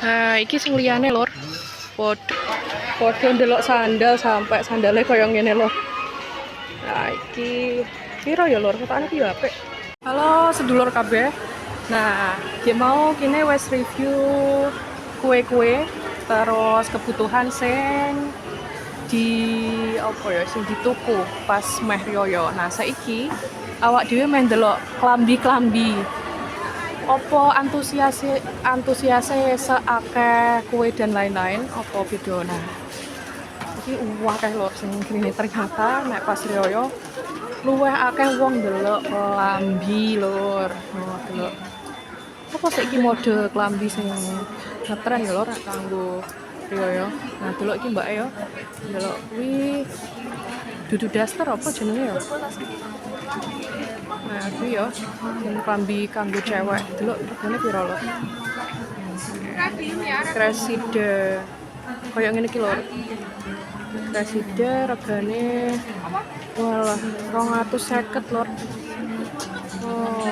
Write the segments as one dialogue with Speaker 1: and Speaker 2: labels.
Speaker 1: Nah, iki sing liyane lur. Padha ndelok sandal sampai sandalnya koyo ngene lur. Nah, iki piro ya lur? Ketokane piye apik. Halo sedulur kabeh. Nah, ki mau kene wes review kue-kue terus kebutuhan sing di apa ya sing di toko pas meh riyaya. Nah, saiki awak dhewe meh ndelok klambi-klambi. Apa antusiase seakeh kue dan lain-lain apa beda. Nah, iki akeh lho sing ngene ternyata nek pas riyaya luwih akeh wong ndelok klambi lur. Nah, delok apa saiki mode klambi sing ngetren ya lur kanggo riyaya. Nah, delok iki mbake ya. Delok kuwi dudu daster apa jenenge ya? Nah, kuwi ya sing klambi kanggo cewek. Delok regane piro lur? Kresida kaya ngene iki lur. Kresida regane walah 250 lur. Oh,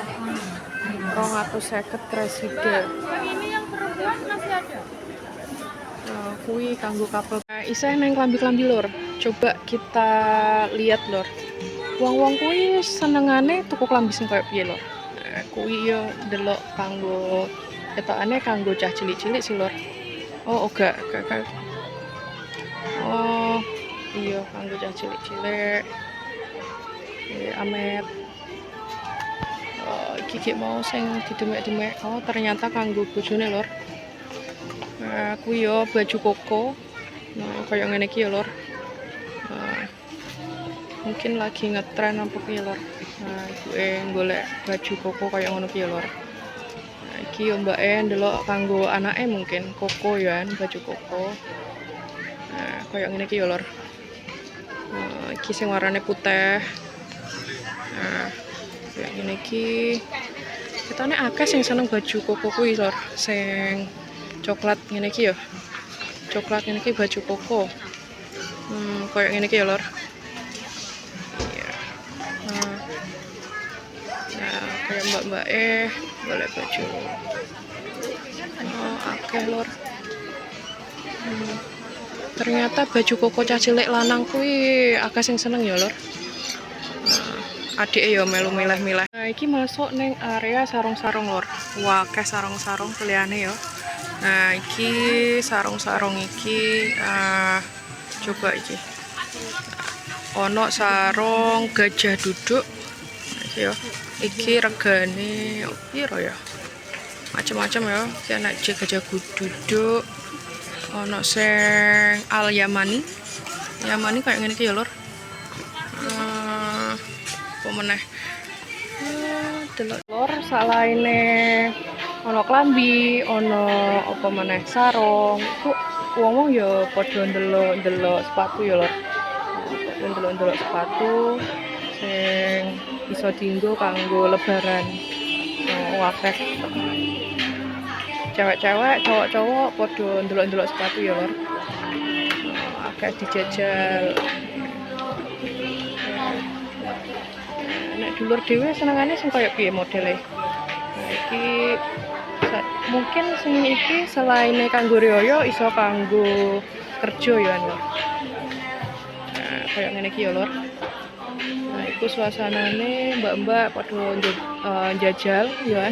Speaker 1: 250 kresida.
Speaker 2: Ini yang perempuan masih ada.
Speaker 1: Kuwi kanggo couple. Nah, isih neng klambi-klambi lur. Coba kita lihat lur. Wong-wong kuwi senengane tuku klambi sing koyo piye lur. Nah, kuwi yo delok kanggo ketokane kanggo cah cilik-cilik sih lur. Oh, enggak. Oh, iya kanggo cah cilik-cilik. Amet. Oh, iki mau sing didemek-demek. Oh, ternyata kanggo bojone lur. Nah, kuwi yo baju koko. Nah, kayak ngene iki ya lur. Nah, mungkin lagi ngetren apa piye lur. Nah, gue golek baju koko kayak ngono piye lur. Nah, iki yo mbake ndelok kanggo anake mungkin koko ya, baju koko. Nah, kayak ngene iki ya lur. Nah, iki sing warnane putih. Nah, kayak ngene iki. Ketane akeh sing seneng baju koko kuwi lur, sing coklat ngene iki ya. Coklat ngene iki baju koko. Kayak ngene iki ya lur. Iya. Nah, kayak mbak-mbak boleh baju. Oh, akeh lur. Ternyata baju koko cah cilik lanang kuwi akeh sing seneng ya lur. Adike ya melu milih-milih. Nah, iki masuk neng area sarung-sarung lur. Wah, akeh sarung-sarung pilihannya ya. Nah, iki sarung-sarung iki coba iki. Ono sarung gajah duduk. Iki ya. Iki regane piro ya? Macam-macam ya. Iki ana gajah duduk. Ono sing al Yamani. Yamani kayak ngene iki ya, Lur. Apa meneh? Delok Lur, salaine ono klambi, ono apa meneh sarung. Iku wong-wong ya padha ndelok sepatu ya, Lur. Ndelok sepatu sing bisa dienggo kanggo lebaran. Akeh. Cewek-cewek, cowok-cowok padha ndelok sepatu ya, Lur. Akeh dijajal. Nek dulur dhewe senengane sing kaya piye modele? Nah, iki mungkin sing iki selain kanggo riyaya iso kanggo kerja ya, Lur. Nah, kaya ngene iki ya, Lur. Nah, iku suasanane mbak-mbak padha njajal ya.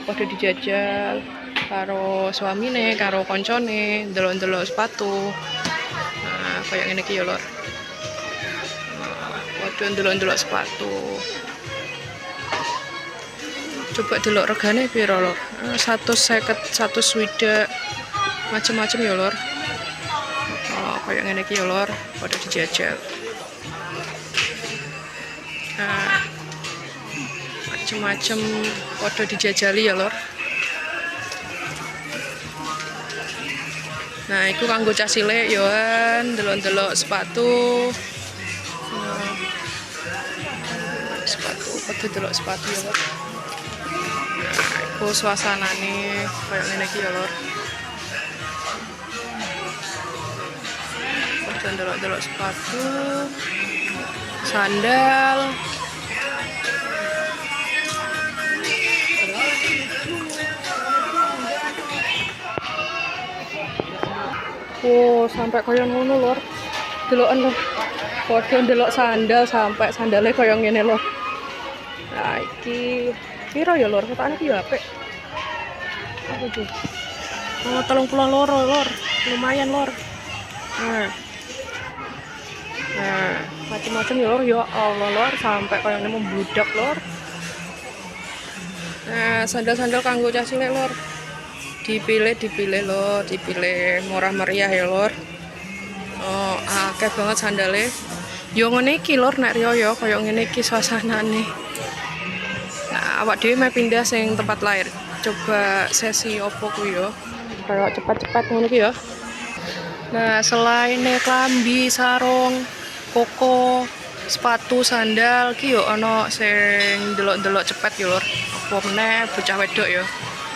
Speaker 1: Padha dijajal karo suamine, karo koncone, ndelok-ndelok sepatu. Nah, kaya ngene iki ya, Lur. Padha ndelok-ndelok sepatu. Coba delok regane piro, Lur? 150, 160 macam-macam ya, Lur. Oh, kaya ngene iki ya, Lur. Padha dijajal. Nah, macam-macam padha dijajali ya, Lur. Nah, iku kanggo cah cilik ya, ndelok-ndelok sepatu. Sepatu, padha delok sepatu ya, Lur. Nah, iku suasanane kayak ngene iki ya, Lur. Padha ndelok-ndelok sepatu. Sandal. sampai koyo ngono lur. Deloken lho. Padha ndelok sandal sampai sandale koyo ngene lho. Nah, iki piro ya lur? Ketokane iki ya apik. Apa iki? Oh, 32 lur. Lumayan lur. Nah, macam-macam ya lur. Ya Allah lur, sampai koyo ngene membludak lur. Nah, sandal-sandal kanggo cah cilik lur. Dipilih lho, dipilih murah meriah ya lur. Oh, akeh banget sandale. Yo ngene iki lur nek riyo ya kaya ngene iki suasanane. Nah, awak dhewe meh pindah sing tempat lain. Coba sesi opo kuwi ya. Kayak cepat-cepat ngono ki ya. Nah, selain klambi, sarung, koko, sepatu, sandal ki yo ana sing delok-delok cepet ya lur. Apa meneh bocah wedok ya.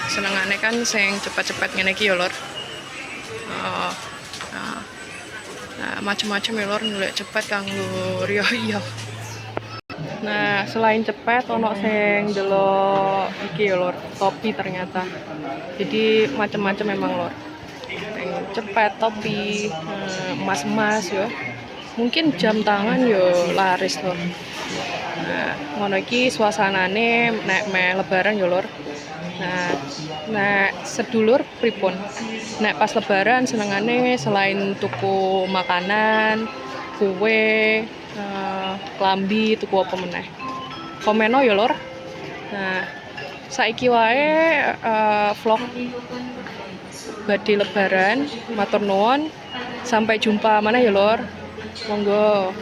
Speaker 1: Senengane kan sing cepet-cepet ngene iki ya lur. Nah, macam-macam ya lur ngelek cepet kanggo riyo iya. Nah, selain cepet ono sing delok iki ya lur, topi ternyata. Jadi macam-macam memang lur. Sing cepet, topi, emas-emas ya. Mungkin jam tangan yo laris lur. Nah, ngono iki suasanane nek me lebaran ya lur. Nah, nek sedulur pripun? Nek pas lebaran senengane selain tuku makanan, kue, klambi, tuku apa meneh. Komeno ya lur. Nah, saiki wae vlog badhe lebaran, matur nuwun. Sampai jumpa mana ya lur. Monggo.